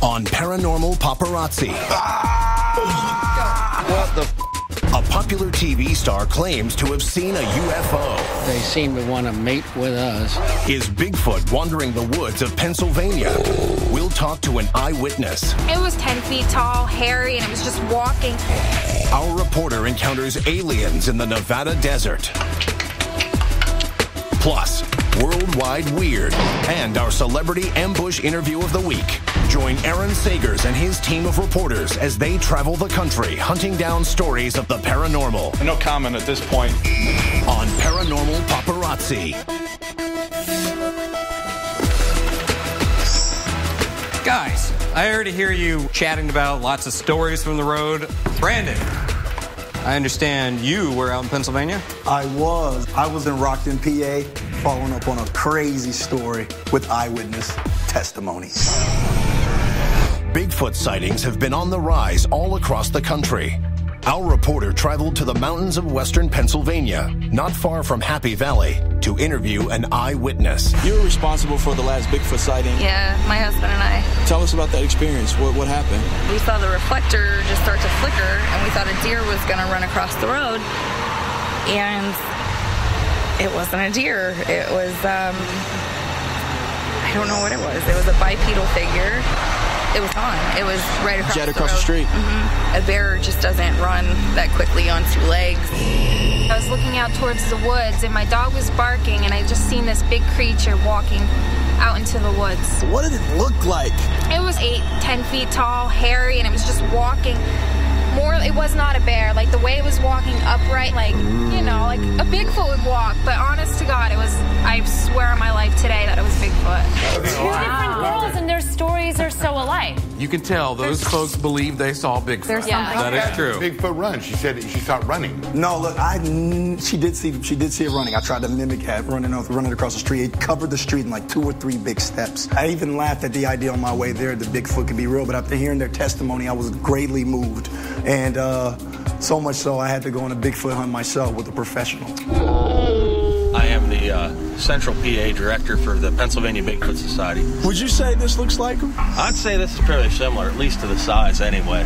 on Paranormal Paparazzi. What the A popular TV star claims to have seen a UFO. They seem to want to mate with us. Is Bigfoot wandering the woods of Pennsylvania? We'll talk to an eyewitness. It was 10 feet tall, hairy, and it was just walking. Our reporter encounters aliens in the Nevada desert. Plus, worldwide weird, and our celebrity ambush interview of the week. Join Aaron Sagers and his team of reporters as they travel the country hunting down stories of the paranormal. No comment at this point. On Paranormal Paparazzi. Guys, I already hear you chatting about lots of stories from the road. Brandon, I understand you were out in Pennsylvania? I was in Rockton, PA, following up on a crazy story with eyewitness testimony. Bigfoot sightings have been on the rise all across the country. Our reporter traveled to the mountains of western Pennsylvania, not far from Happy Valley, to interview an eyewitness. You were responsible for the last Bigfoot sighting. Yeah, my husband and I. Tell us about that experience. What happened? We saw the reflector just start to flicker, and we thought a deer was going to run across the road. And it wasn't a deer. It was, I don't know what it was. It was a bipedal figure. It was gone. It was right across the road. Jet across the street. Mm-hmm. A bear just doesn't run that quickly on two legs. I was looking out towards the woods, and my dog was barking, and I just seen this big creature walking out into the woods. What did it look like? It was 8-10 feet tall, hairy, and it was just walking. It was not a bear. Like, the way it was walking upright, like, you know, like a Bigfoot would walk. But honest to God, it was, I swear on my life today that it was Bigfoot. Two different girls and their stories are so alike. You can tell those folks believe they saw Bigfoot. There's something. That is true. Bigfoot run. She said she saw it running. No, look, she did see it running. I tried to mimic that, running across the street. It covered the street in like 2 or 3 big steps. I even laughed at the idea on my way there that Bigfoot could be real, but after hearing their testimony, I was greatly moved. And so much so, I had to go on a Bigfoot hunt myself with a professional. I am the Central PA Director for the Pennsylvania Bigfoot Society. Would you say this looks like him? I'd say this is fairly similar, at least to the size anyway.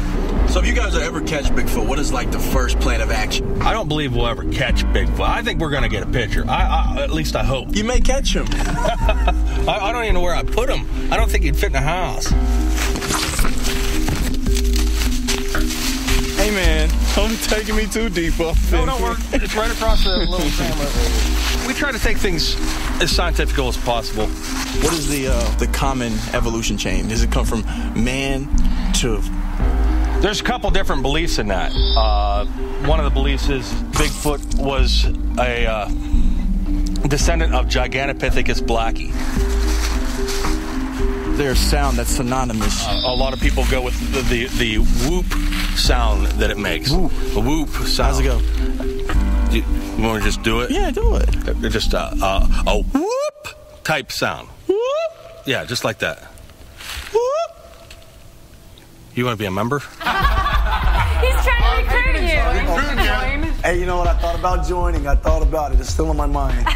So if you guys ever catch Bigfoot, what is like the first plan of action? I don't believe we'll ever catch Bigfoot. I think we're going to get a picture. At least I hope. You may catch him. I don't even know where I'd put him. I don't think he'd fit in a house. Hey man, don't taking me too deep up. No, don't worry. It's right across the little camera. We try to take things as scientific as possible. What is the common evolution chain? Does it come from man to... There's a couple different beliefs in that. One of the beliefs is Bigfoot was a descendant of Gigantopithecus blackie. There's sound that's synonymous. A lot of people go with the whoop sound that it makes. Whoop. The whoop sound. How's it go? You want to just do it? Yeah, do it. Just a whoop type sound. Whoop. Yeah, just like that. Whoop. You want to be a member? He's trying to recruit you. Hey, you know what? I thought about joining. I thought about it. It's still in my mind.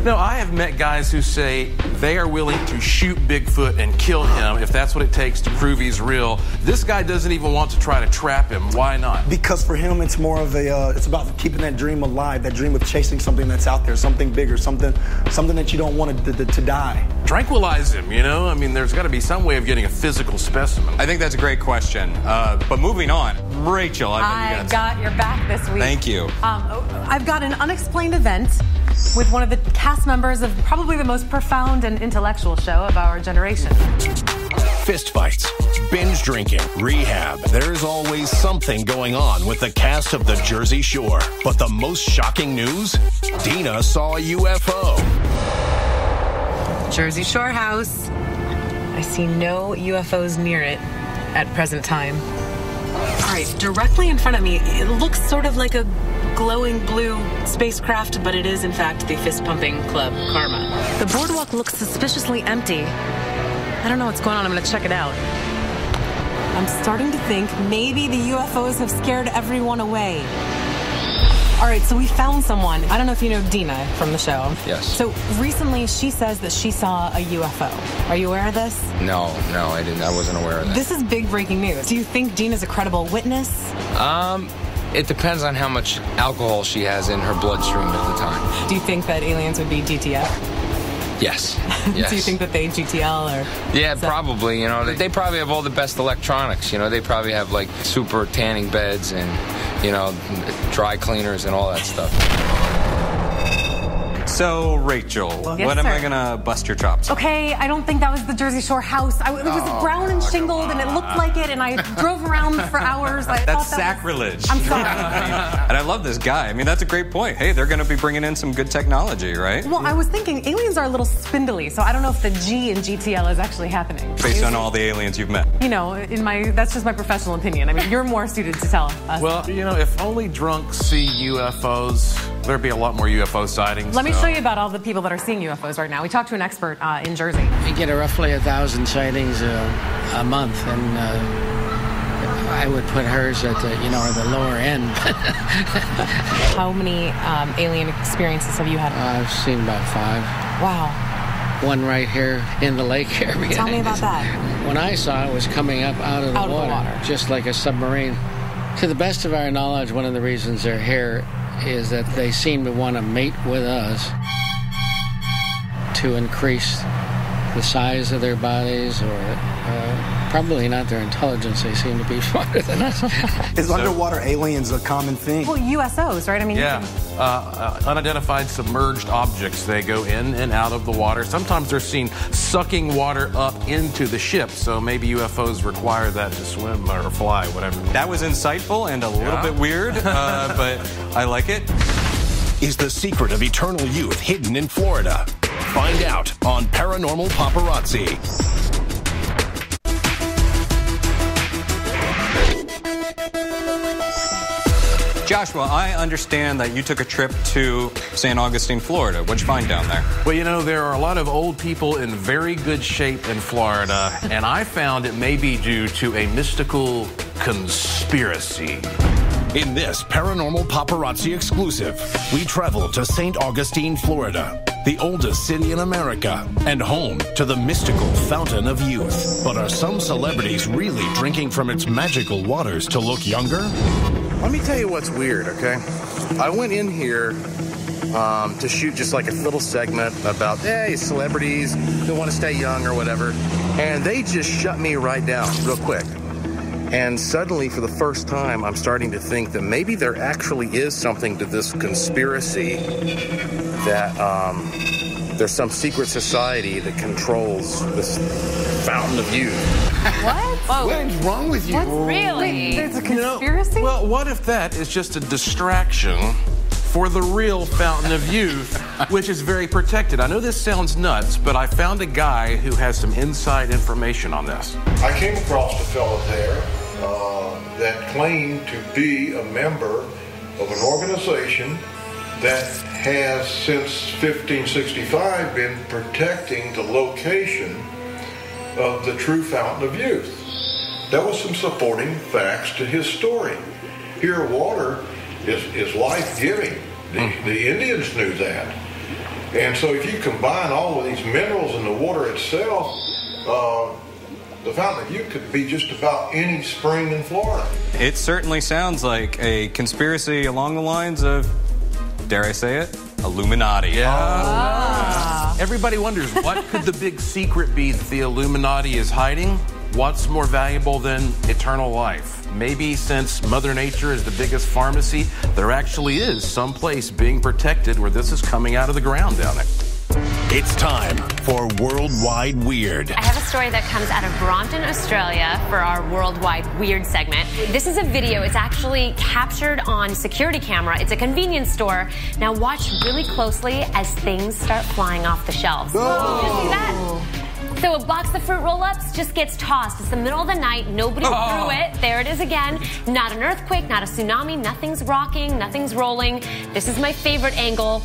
No, I have met guys who say they are willing to shoot Bigfoot and kill him if that's what it takes to prove he's real. This guy doesn't even want to try to trap him. Why not? Because for him, it's more of it's about keeping that dream alive, that dream of chasing something that's out there, something bigger, something that you don't want to die. Tranquilize him, you know? I mean, there's got to be some way of getting a physical specimen. I think that's a great question. But moving on, Rachel, I got your back this week. Thank you. I've got an unexplained event with one of the cast members of probably the most profound and intellectual show of our generation. Fistfights, binge drinking, rehab. There's always something going on with the cast of the Jersey Shore. But the most shocking news? Dina saw a UFO. Jersey Shore house. I see no UFOs near it at present time. All right, directly in front of me, it looks sort of like a glowing blue spacecraft, but it is, in fact, the fist-pumping club Karma. The boardwalk looks suspiciously empty. I don't know what's going on. I'm going to check it out. I'm starting to think maybe the UFOs have scared everyone away. All right, so we found someone. I don't know if you know Dina from the show. Yes. So recently she says that she saw a UFO. Are you aware of this? No, I didn't. I wasn't aware of that. This is big breaking news. Do you think Dina's a credible witness? It depends on how much alcohol she has in her bloodstream at the time. Do you think that aliens would be GTF? Yes. Do you think that they GTL or? Yeah, probably. You know, they probably have all the best electronics. You know, they probably have like super tanning beds and, you know, dry cleaners and all that stuff. So, Rachel, Yes, when am sir. I going to bust your chops? Okay, I don't think that was the Jersey Shore house. It was brown and shingled, and it looked like it, and I drove around for hours. That's sacrilege. I'm sorry. And I love this guy. I mean, that's a great point. Hey, they're going to be bringing in some good technology, right? Well, I was thinking aliens are a little spindly, so I don't know if the G in GTL is actually happening. Based on all the aliens you've met. You know, that's just my professional opinion. I mean, you're more suited to tell us. Well, you know, if only drunks see UFOs, there'd be a lot more UFO sightings. Let me show you about all the people that are seeing UFOs right now. We talked to an expert in Jersey. We get roughly 1,000 sightings a month, and I would put hers at the lower end. How many alien experiences have you had? I've seen about 5. Wow. One right here in the lake area. Tell me about that. When I saw it, was coming up out of the water, just like a submarine. To the best of our knowledge, one of the reasons they're here is that they seem to want to mate with us to increase the size of their bodies, or probably not their intelligence. They seem to be smarter than us. Is underwater aliens a common thing? Well, USOs, right? I mean, yeah, unidentified submerged objects. They go in and out of the water. Sometimes they're seen sucking water up into the ship, so maybe UFOs require that to swim or fly, whatever. That was insightful and a little bit weird, but I like it. Is the secret of eternal youth hidden in Florida? Find out on Paranormal Paparazzi. Joshua, I understand that you took a trip to St. Augustine, Florida. What'd you find down there? Well, you know, there are a lot of old people in very good shape in Florida, and I found it may be due to a mystical conspiracy. In this Paranormal Paparazzi exclusive, we travel to St. Augustine, Florida, the oldest city in America, and home to the mystical Fountain of Youth. But are some celebrities really drinking from its magical waters to look younger? Let me tell you what's weird, okay? I went in here to shoot just like a little segment about, hey, celebrities who want to stay young or whatever, and they just shut me right down real quick. And suddenly, for the first time, I'm starting to think that maybe there actually is something to this conspiracy, that there's some secret society that controls this Fountain of Youth. What? Whoa. What is wrong with you? What? Really? Wait, there's a conspiracy? Well, what if that is just a distraction for the real Fountain of Youth, which is very protected? I know this sounds nuts, but I found a guy who has some inside information on this. I came across a fellow there that claimed to be a member of an organization that has since 1565 been protecting the location of the true Fountain of Youth. There was some supporting facts to his story. Pure water is life-giving. The Indians knew that. And so if you combine all of these minerals in the water itself, the Fountain of Youth could be just about any spring in Florida. It certainly sounds like a conspiracy along the lines of, dare I say it, Illuminati. Yeah. Ah. Everybody wonders, what could the big secret be that the Illuminati is hiding? What's more valuable than eternal life? Maybe since Mother Nature is the biggest pharmacy, there actually is some place being protected where this is coming out of the ground down there. It's time for Worldwide Weird. I have a story that comes out of Brompton, Australia for our Worldwide Weird segment. This is a video. It's actually captured on security camera. It's a convenience store. Now watch really closely as things start flying off the shelves. Whoa. Did you see that? So a box of fruit roll-ups just gets tossed. It's the middle of the night. Nobody threw it. There it is again. Not an earthquake, not a tsunami. Nothing's rocking, nothing's rolling. This is my favorite angle.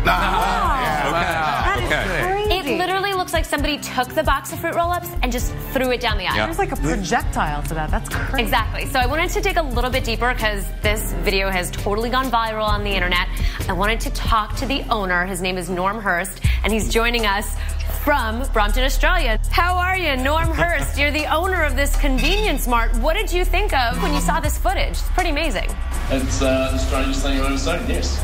That is crazy. It literally looks looks like somebody took the box of fruit roll-ups and just threw it down the aisle. There's like a projectile to that. That's crazy. Exactly. So I wanted to dig a little bit deeper because this video has totally gone viral on the internet. I wanted to talk to the owner. His name is Norm Hurst, and he's joining us from Brompton, Australia. How are you, Norm Hurst? You're the owner of this convenience mart. What did you think of when you saw this footage? It's pretty amazing. It's the strangest thing I've ever seen, yes.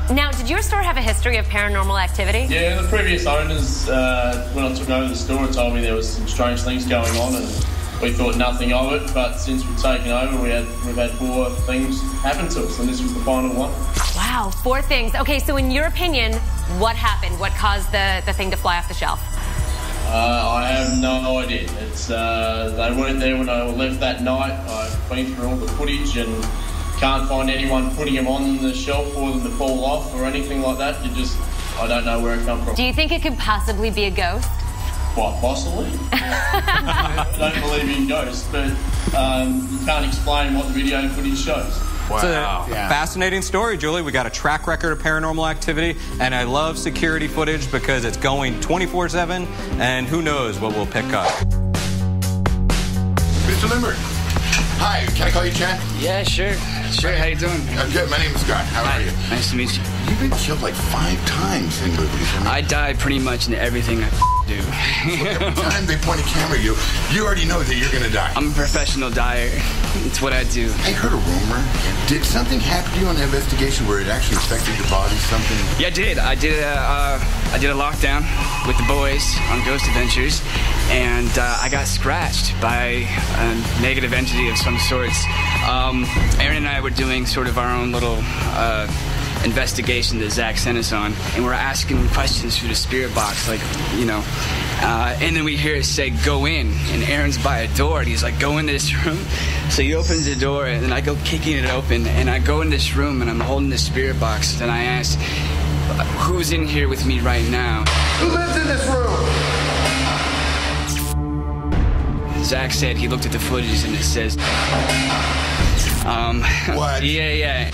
Now, did your store have a history of paranormal activity? Yeah, the previous owners, when I took over the store, told me there was some strange things going on, and we thought nothing of it. But since we've taken over, we've had 4 things happen to us, and this was the final one. Wow, 4 things. Okay, so in your opinion, what happened? What caused the thing to fly off the shelf? I have no idea. It's they weren't there when I left that night. I've been through all the footage and can't find anyone putting them on the shelf for them to fall off or anything like that. I don't know where it come from. Do you think it could possibly be a ghost? Quite possibly. I don't believe in ghosts, but you can't explain what the video footage shows. Wow. It's a fascinating story, Julie. We got a track record of paranormal activity, and I love security footage because it's going 24/7, and who knows what we'll pick up. Mr. Limerick. Hi, can I call you Chad? Yeah, sure. Sure, how you doing? I'm good. My name is Scott. How are you? Nice to meet you. You've been killed like 5 times in movies. I die pretty much in everything I do. Look, every time they point a camera at you, you already know that you're going to die. I'm a professional dyer. It's what I do. I heard a rumor. Did something happen to you on the investigation where it actually affected your body? Something? Yeah, I did. I did a lockdown with the boys on Ghost Adventures, and I got scratched by a negative entity of some sorts. Aaron and I were doing sort of our own little investigation that Zach sent us on, and we're asking questions through the spirit box, like, you know, and then we hear it say, go in, and Aaron's by a door, and he's like, go in this room. So he opens the door, and then I go kicking it open, and I go in this room, and I'm holding the spirit box, and I ask, who's in here with me right now? Who lives in this room? Zach said he looked at the footage, and it says, what? Yeah.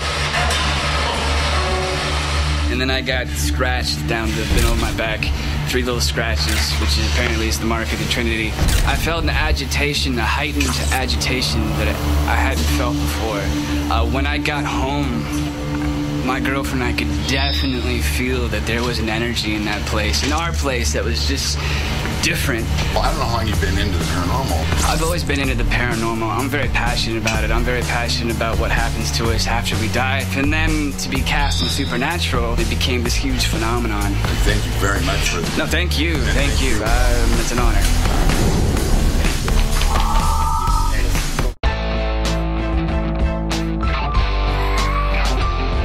And then I got scratched down the middle of my back, 3 little scratches, which is apparently is the mark of the Trinity. I felt an agitation, a heightened agitation that I hadn't felt before. When I got home, my girlfriend and I could definitely feel that there was an energy in that place, in our place, that was just different. Well, I don't know how long you've been into the paranormal. I've always been into the paranormal. I'm very passionate about it. I'm very passionate about what happens to us after we die. And then to be cast in Supernatural, it became this huge phenomenon. Thank you very much for that. No, thank you. Thank you. It's an honor.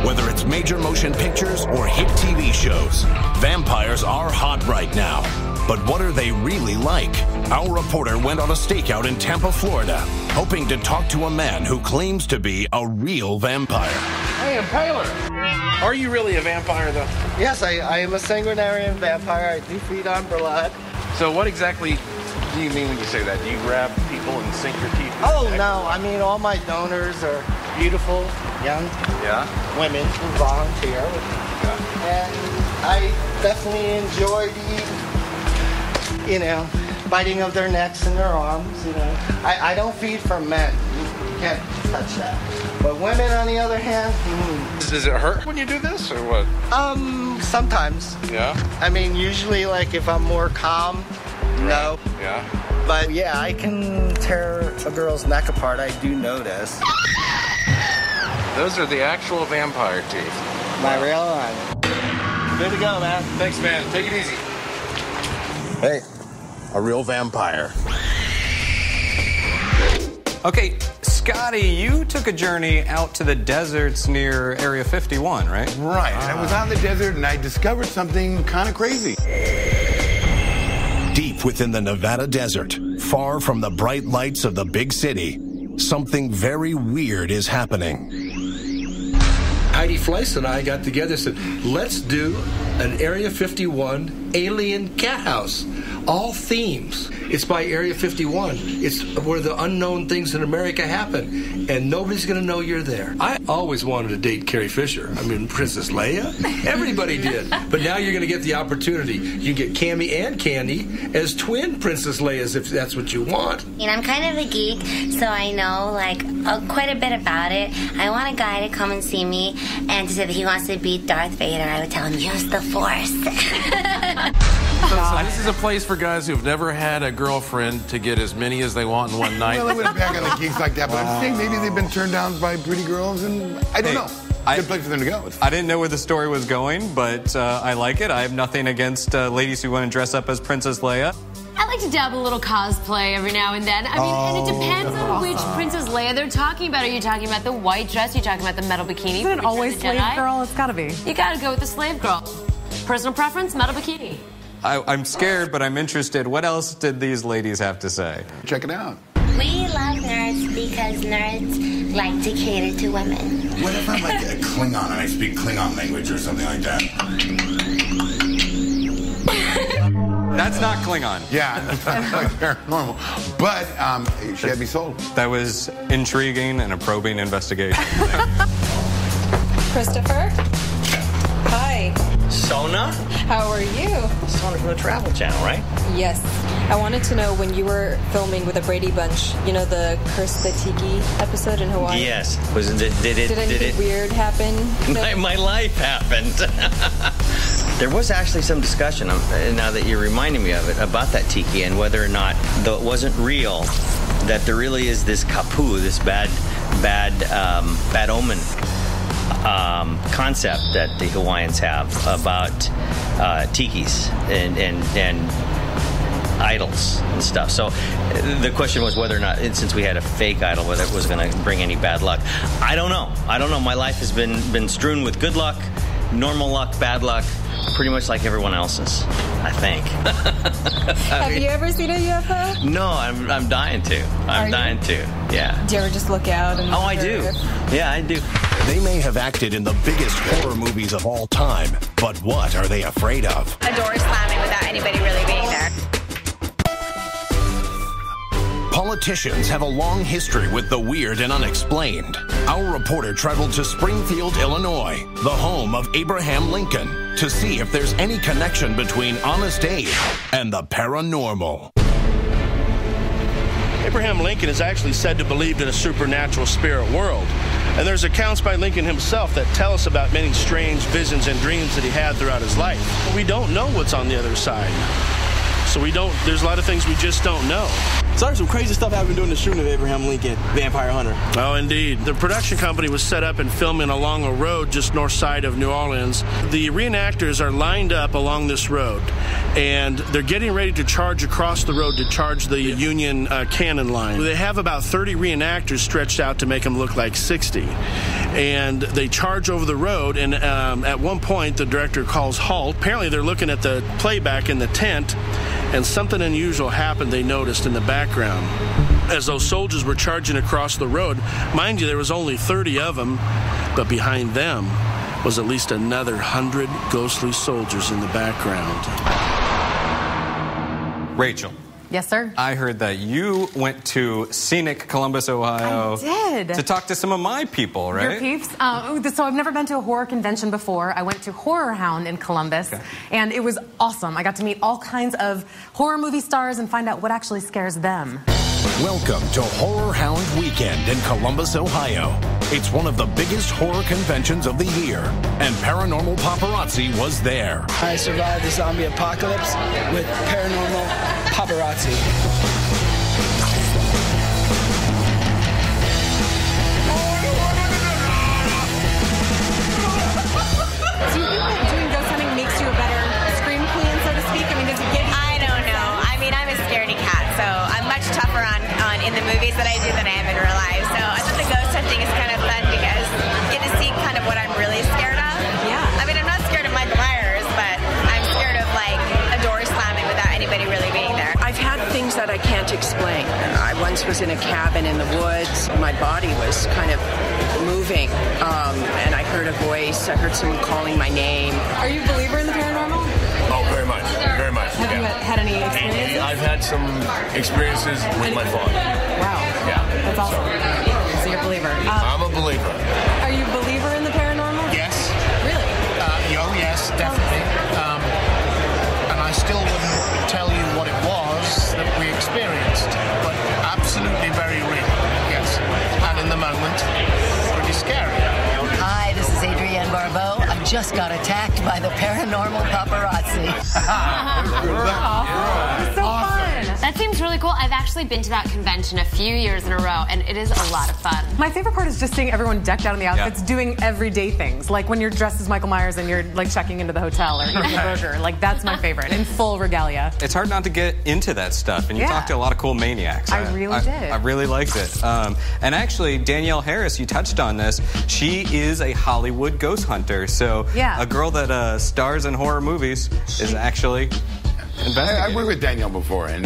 Whether it's major motion pictures or hit TV shows, vampires are hot right now. But what are they really like? Our reporter went on a stakeout in Tampa, Florida, hoping to talk to a man who claims to be a real vampire. Hey, Impaler. Are you really a vampire, though? Yes, I am a sanguinarian vampire. I do feed on blood. So what exactly do you mean when you say that? Do you grab people and sink your teeth? Oh, no. I mean, all my donors are beautiful, young women who volunteer with me. Yeah. And I definitely enjoy biting of their necks and their arms, I don't feed for men. You can't touch that. But women, on the other hand, Does it hurt when you do this, or what? Sometimes. Yeah? I mean, usually, like, if I'm more calm, no. Yeah? But, yeah, I can tear a girl's neck apart. I do notice. Those are the actual vampire teeth. My real one. Good to go, man. Thanks, man. Take it easy. Hey, a real vampire. Okay, Scotty, you took a journey out to the deserts near Area 51, right? Right. I was out in the desert and I discovered something kind of crazy. Deep within the Nevada desert, far from the bright lights of the big city, something very weird is happening. Heidi Fleiss and I got together and said, let's do an Area 51 alien cat house. All themes. It's by Area 51. It's where the unknown things in America happen, and nobody's going to know you're there. I always wanted to date Carrie Fisher. I mean, Princess Leia. Everybody did. But now you're going to get the opportunity. You can get Cammy and Candy as twin Princess Leias if that's what you want. And I'm kind of a geek, so I know quite a bit about it. I want a guy to come and see me and to say that he wants to beat Darth Vader. I would tell him, use the Force. So this is a place for guys who've never had a girlfriend to get as many as they want in one night. Well, I wouldn't back on the geeks like that, but I'm saying maybe they've been turned down by pretty girls, and I don't know. Good place for them to go. I didn't know where the story was going, but I like it. I have nothing against ladies who want to dress up as Princess Leia. I like to dabble a little cosplay every now and then. I mean, and it depends on which Princess Leia they're talking about. Are you talking about the white dress? Are you talking about the metal bikini? Isn't it always slave girl? It's gotta be. You gotta go with the slave girl. Personal preference, metal bikini. I'm scared, but I'm interested. What else did these ladies have to say? Check it out. We love nerds because nerds like to cater to women. What if I'm like a Klingon and I speak Klingon language or something like that? That's not Klingon. Yeah, that's like paranormal. But she had me sold. That was intriguing and a probing investigation. Christopher? Hi. Sona? How are you? Sona from the Travel Channel, right? Yes. I wanted to know when you were filming with the Brady Bunch, you know, the Curse the Tiki episode in Hawaii? Yes. Did anything weird happen? My life happened. There was actually some discussion, now that you're reminding me of it, about that tiki and whether or not, though it wasn't real, that there really is this kapu, this bad omen concept that the Hawaiians have about tikis and idols and stuff. So the question was whether or not, since we had a fake idol, whether it was going to bring any bad luck. I don't know. My life has been strewn with good luck, normal luck, bad luck, pretty much like everyone else's, I think. Have you ever seen a UFO? No, I'm dying to. I'm dying to. Yeah. Do you ever just look out and... Oh, I do. Yeah, I do. They may have acted in the biggest horror movies of all time, but what are they afraid of? A door slamming without anybody really being there. Politicians have a long history with the weird and unexplained. Our reporter traveled to Springfield, Illinois, the home of Abraham Lincoln, to see if there's any connection between Honest Abe and the paranormal. Abraham Lincoln is actually said to believe in a supernatural spirit world. And there's accounts by Lincoln himself that tell us about many strange visions and dreams that he had throughout his life. We don't know what's on the other side. So there's a lot of things we just don't know. So there's some crazy stuff happened during the shooting of Abraham Lincoln, Vampire Hunter. Oh, indeed. The production company was set up and filming along a road just north side of New Orleans. The reenactors are lined up along this road, and they're getting ready to charge across the road to charge the Union cannon line. They have about 30 reenactors stretched out to make them look like 60. And they charge over the road, and at one point, the director calls halt. Apparently, they're looking at the playback in the tent, and something unusual happened they noticed in the background. As those soldiers were charging across the road, mind you, there was only 30 of them, but behind them was at least another 100 ghostly soldiers in the background. Rachel. Yes, sir? I heard that you went to scenic Columbus, Ohio. I did. To talk to some of my people, right? Your peeps. So I've never been to a horror convention before. I went to Horror Hound in Columbus, and it was awesome. I got to meet all kinds of horror movie stars and find out what actually scares them. Welcome to Horror Hound Weekend in Columbus, Ohio. It's one of the biggest horror conventions of the year, and Paranormal Paparazzi was there. I survived the zombie apocalypse with Paranormal Paparazzi. Do you think that doing ghost hunting makes you a better scream queen, so to speak? I mean, does it give you... I don't know. I mean, I'm a scaredy cat, so I'm much tougher on in the movies that I do than I am in real life. So I thought the ghost hunting is kind of fun because you get to see kind of what I'm really scared of. Yeah. I mean, I'm not scared of Michael Myers, but I'm scared of, like, a door slamming without anybody really being there. I've had things that I can't explain. I once was in a cabin in the woods. My body was kind of moving, and I heard a voice. I heard someone calling my name. Are you a believer in the paranormal? Oh, very much. Very much. Have you had any experiences? I've had some experiences with my father. Wow. Yeah. That's awesome. So you're a believer. I'm a believer. Are you a believer in the paranormal? Yes. Really? Yes, definitely. And I still wouldn't tell you what it was that we experienced, but absolutely very real. Yes. And in the moment, pretty scary. Hi, this is Adrienne Barbeau. I just got attacked by the paranormal paparazzi. So fun. That seems really cool. I've actually been to that convention a few years in a row, and it is a lot of fun. My favorite part is just seeing everyone decked out in the outfits doing everyday things. Like when you're dressed as Michael Myers and you're like checking into the hotel or eating a burger. Like that's my favorite, in full regalia. It's hard not to get into that stuff, and you talk to a lot of cool maniacs. I really did. I really liked it. And actually, Danielle Harris, you touched on this. She is a Hollywood ghost hunter. So a girl that stars in horror movies is actually I worked with Danielle before, and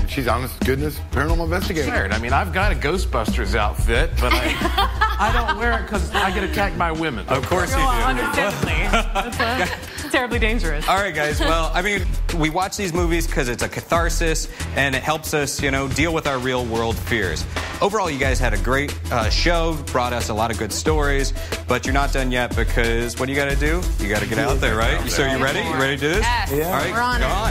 she's honest goodness paranormal investigator. Sure. I mean, I've got a Ghostbusters outfit, but I don't wear it because I get attacked by women. Of course you do. Understandably. That's terribly dangerous. All right, guys. Well, I mean, we watch these movies because it's a catharsis, and it helps us, deal with our real-world fears. Overall, you guys had a great show, brought us a lot of good stories, but you're not done yet because what do you got to do? You got to get out there, right? So you ready? You ready to do this? Yes. All right, We're on go it. on.